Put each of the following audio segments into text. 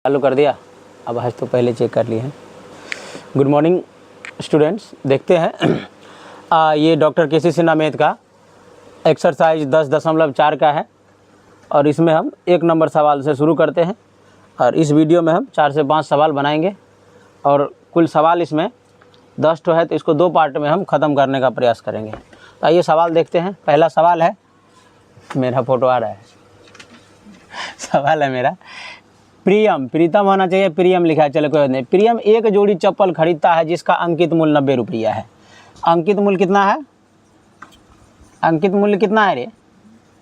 चालू कर दिया। अब आज तो पहले चेक कर लिए हैं। गुड मॉर्निंग स्टूडेंट्स, देखते हैं ये डॉक्टर केसी सिन्हा मैथ का एक्सरसाइज 10.4 का है और इसमें हम 1 नंबर सवाल से शुरू करते हैं और इस वीडियो में हम 4 से 5 सवाल बनाएंगे और कुल सवाल इसमें 10 तो है, तो इसको 2 पार्ट में हम ख़त्म करने का प्रयास करेंगे। तो आइए सवाल देखते हैं। पहला सवाल है, मेरा फ़ोटो आ रहा है, सवाल है मेरा, प्रीतम होना चाहिए, प्रियम लिखा है, चलो कोई बात नहीं। प्रियम एक जोड़ी चप्पल खरीदता है जिसका अंकित मूल्य 90 रुपया है। अंकित मूल्य कितना है? अंकित मूल्य कितना है रे?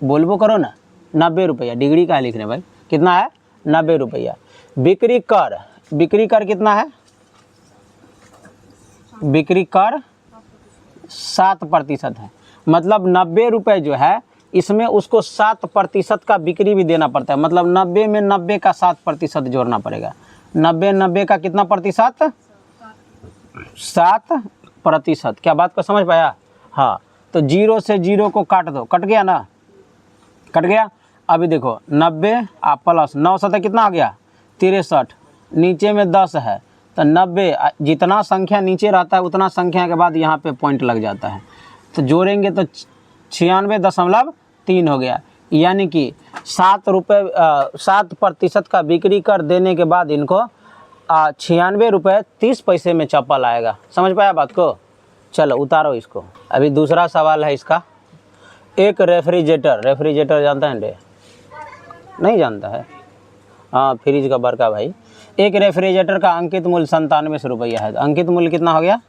बोलबो करो ना। 90 रुपया। डिग्री कहाँ लिख रहे हैं भाई? कितना है? 90 रुपया। बिक्री कर कितना है? बिक्री कर 7% है। मतलब 90 रुपये जो है इसमें उसको 7% का बिक्री भी देना पड़ता है। मतलब 90 में 90 का 7% जोड़ना पड़ेगा। 90 का कितना प्रतिशत? 7%। क्या बात को समझ पाया? हाँ, तो 0 से 0 को काट दो। कट गया ना? कट गया। अभी देखो 90 प्लस 9 7 कितना आ गया? 63। नीचे में 10 है तो 90, जितना संख्या नीचे रहता है उतना संख्या के बाद यहाँ पे पॉइंट लग जाता है, तो जोड़ेंगे तो 96.3 हो गया। यानी कि 7% का बिक्री कर देने के बाद इनको 96 रुपये 30 पैसे में चप्पल आएगा। समझ पाया बात को? चलो उतारो इसको। अभी दूसरा सवाल है इसका। एक रेफ्रिजरेटर जानता है रे? नहीं जानता है? हाँ, फ्रिज का बड़का भाई। एक रेफ्रिजरेटर का अंकित मूल्य 97 रुपया है। अंकित मूल्य कितना हो गया?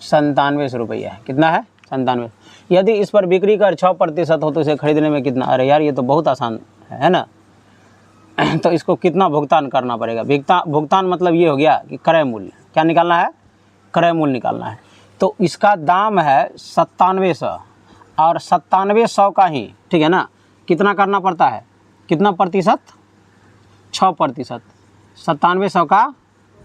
97 रुपया है। कितना है? 97। यदि इस पर बिक्री कर 6% हो तो इसे खरीदने में कितना? अरे यार, ये तो बहुत आसान है ना। तो इसको कितना भुगतान करना पड़ेगा? भुगतान मतलब ये हो गया कि क्रय मूल्य। क्या निकालना है? क्रय मूल्य निकालना है। तो इसका दाम है 9700 और 9700 का ही, ठीक है ना, कितना करना पड़ता है? कितना प्रतिशत? 6%। 9700 का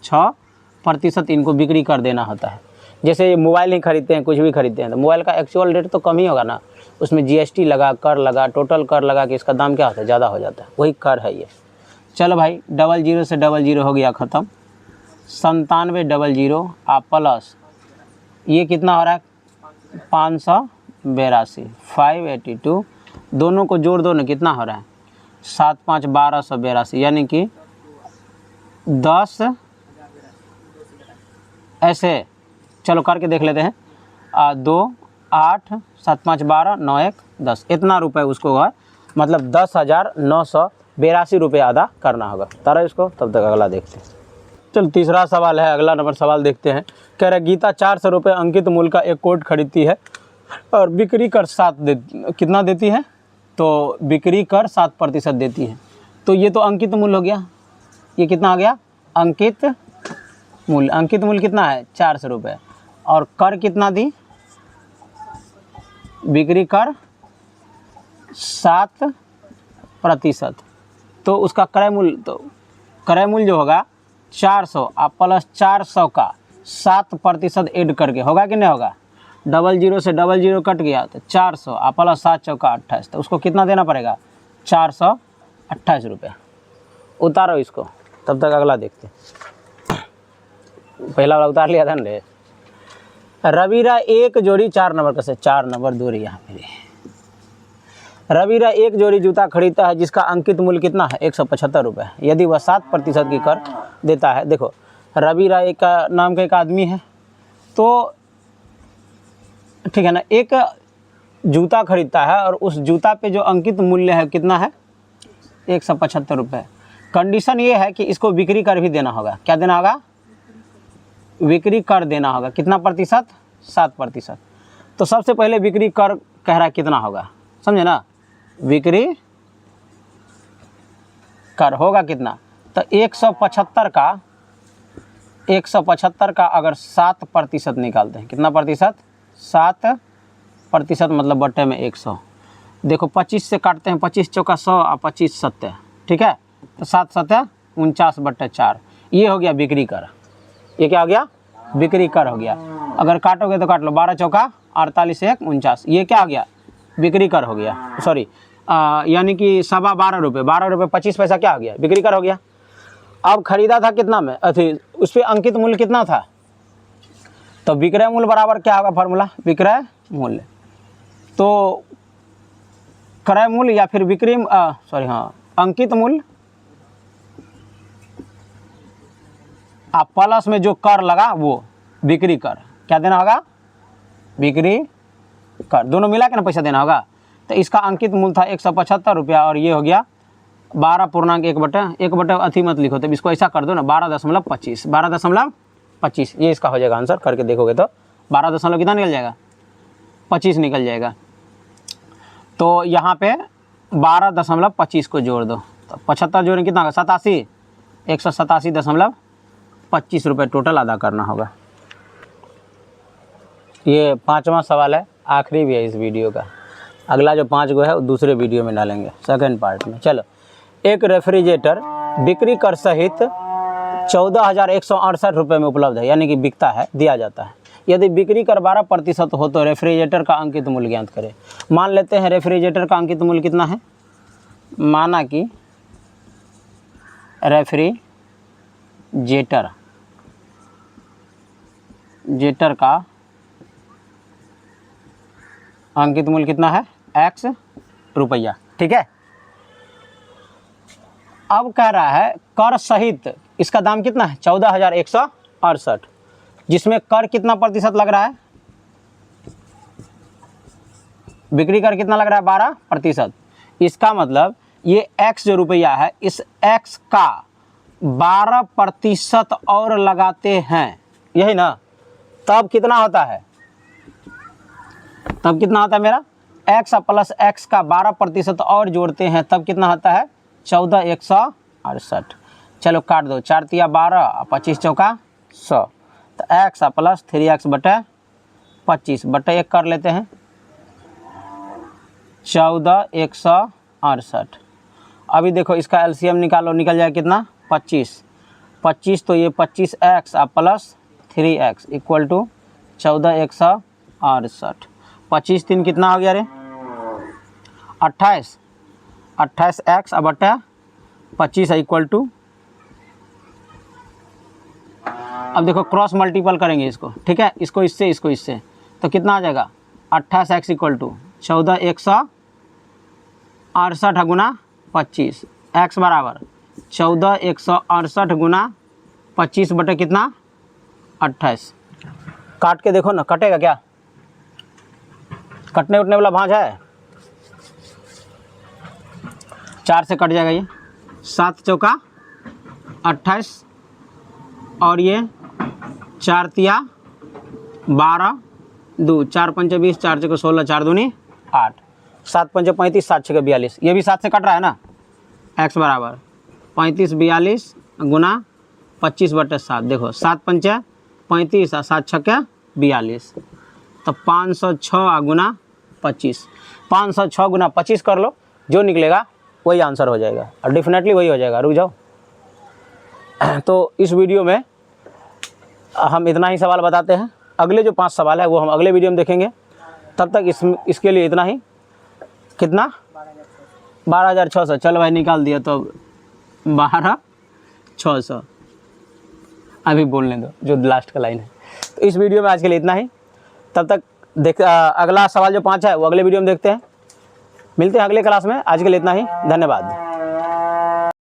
6% इनको बिक्री कर देना होता है। जैसे मोबाइल ही खरीदते हैं, कुछ भी खरीदते हैं, तो मोबाइल का एक्चुअल रेट तो कम ही होगा ना, उसमें GST लगा, कर लगा, टोटल कर लगा कि इसका दाम क्या होता है? ज़्यादा हो जाता है, वही कर है ये। चलो भाई, 00 से 00 हो गया ख़त्म। 9700 आप प्लस ये कितना हो रहा है? 582, 582, दोनों को जोड़ दो ना, कितना हो रहा है? 7 5 1282, यानी कि 10 ऐसे। चलो करके देख लेते हैं। 2 8 7 5 12 9 1 10, इतना रुपए उसको है, मतलब 10,982 रुपये अदा करना होगा। तारा इसको, तब तक अगला देखते हैं। चलो तीसरा सवाल है, अगला नंबर सवाल देखते हैं। कह रहा गीता 400 रुपये अंकित मूल्य का एक कोट खरीदती है और बिक्री कर कितना देती है? तो बिक्री कर 7% देती है। तो ये तो अंकित मूल्य हो गया। ये कितना आ गया? अंकित मूल्य। अंकित मूल्य कितना है? 400 रुपये। और कर कितना दी? बिक्री कर 7%। तो उसका क्रय मूल्य, तो क्रय मूल्य जो होगा 400 आप प्लस 400 का 7% ऐड करके होगा कि नहीं होगा? 00 से 00 कट गया तो 400 आप प्लस 7 चौका 28, तो उसको कितना देना पड़ेगा? 428 रुपये। उतारो इसको, तब तक अगला देखते। पहला वाला उतार लिया था ना रे। रविरा एक जोड़ी 4 नंबर का से 4 नंबर दूर यहाँ मेरे। रविरा एक जोड़ी जूता खरीदता है जिसका अंकित मूल्य कितना है? 175 रुपये। यदि वह 7% की कर देता है। देखो, रविरा एक नाम का एक आदमी है, तो ठीक है ना, एक जूता खरीदता है और उस जूता पे जो अंकित मूल्य है कितना है? 175 रुपये। कंडीशन ये है कि इसको बिक्री कर भी देना होगा। क्या देना होगा? बिक्री कर देना होगा। कितना प्रतिशत? 7%। तो सबसे पहले बिक्री कर कह रहा है कितना होगा, समझे ना? बिक्री कर होगा कितना? तो 175 का अगर 7% निकालते हैं, कितना प्रतिशत? 7%, मतलब बट्टे में 100। देखो 25 से काटते हैं, 25 चौका 100 और 25 7, ठीक है, तो 7 7 49/4। ये हो गया बिक्री कर। ये क्या हो गया? बिक्री कर हो गया। अगर काटोगे तो काट लो, 12 चौका 48 1 49, ये क्या हो गया? बिक्री कर हो गया। सॉरी, यानी कि 12.25 रुपये, 12 रुपये 25 पैसा क्या हो गया, बिक्री कर हो गया। अब खरीदा था कितना में, अथी उस पर अंकित मूल्य कितना था, तो विक्रय मूल्य बराबर क्या होगा फार्मूला, विक्रय मूल्य। तो क्रय मूल्य या फिर बिक्री अंकित मूल्य आप प्लस में जो कर लगा वो बिक्री कर, क्या देना होगा, बिक्री कर, दोनों मिला के ना पैसा देना होगा। तो इसका अंकित मूल्य था 175 रुपया और ये हो गया 12.1 अथी मत लिखो, तो इसको ऐसा कर दो ना 12.25, 12.25 ये इसका हो जाएगा आंसर। करके देखोगे तो 12 कितना निकल जाएगा, 25 निकल जाएगा। तो यहाँ पे 12.25 को जोड़ दो, तो 75 जोड़ें कितना होगा 87, 187.25 रुपये टोटल अदा करना होगा। ये 5वां सवाल है, आखिरी भी है इस वीडियो का। अगला जो 5 गो है वो दूसरे वीडियो में डालेंगे, सेकंड पार्ट में। चलो, एक रेफ्रिजरेटर बिक्री कर सहित 14,168 रुपये में उपलब्ध है, यानी कि बिकता है, दिया जाता है। यदि बिक्री कर 12% हो तो रेफ्रिजरेटर का अंकित मूल्य ज्ञात करें। मान लेते हैं रेफ्रिजरेटर का अंकित मूल्य कितना है, माना कि रेफ्रिजरेटर का अंकित मूल्य कितना है, x रुपया, ठीक है। अब कह रहा है कर सहित इसका दाम कितना है 14,168, जिसमें कर कितना प्रतिशत लग रहा है, बिक्री कर कितना लग रहा है 12%। इसका मतलब ये x जो रुपया है, इस x का 12% और लगाते हैं, यही ना, तब कितना होता है, तब कितना होता है मेरा x प्लस x का 12% और जोड़ते हैं, तब कितना होता है 14,168। चलो काट दो, 4 तिया 12, 25 चौका 100, तो x प्लस 3x बटे 25 बटे 1 कर लेते हैं, 14,168। अभी देखो इसका एलसीएम निकालो, निकल जाए कितना 25, तो ये 25x plus 3x equal to 14,168। 25 3 कितना हो गया रे 28x बटा 25 इक्वल टू, अब देखो क्रॉस मल्टीपल करेंगे इसको, ठीक है, इसको इससे, तो कितना आ जाएगा 28x equal to 14,168 Guna 25, x बराबर 14,168 गुना 25 बटे कितना 28। काट के देखो ना, कटेगा क्या, कटने उठने वाला भांज है, 4 से कट जाएगा, ये 7 चौका 28 और ये 4 तिया 12, 2 4 5 20, 4 चौका 16, 4 दूनी 8, 7 5 35, 7 6 42, ये भी 7 से कट रहा है ना। x बराबर 35 42 गुना 25 बटे 7, देखो 7 5 35 और 7 6 42, तो 506 गुना 25, 506 गुना 25 कर लो, जो निकलेगा वही आंसर हो जाएगा, और डेफिनेटली वही हो जाएगा। रुक जाओ। तो इस वीडियो में हम इतना ही सवाल बताते हैं, अगले जो 5 सवाल है वो हम अगले वीडियो में देखेंगे। तब तक इसके लिए इतना ही, कितना 12,600, चलो भाई निकाल दिया, तो 12,600 अभी बोलने दो जो लास्ट का लाइन है। तो इस वीडियो में आज के लिए इतना ही, तब तक अगला सवाल जो 5 है वो अगले वीडियो में देखते हैं। मिलते हैं अगले क्लास में, आज के लिए इतना ही, धन्यवाद।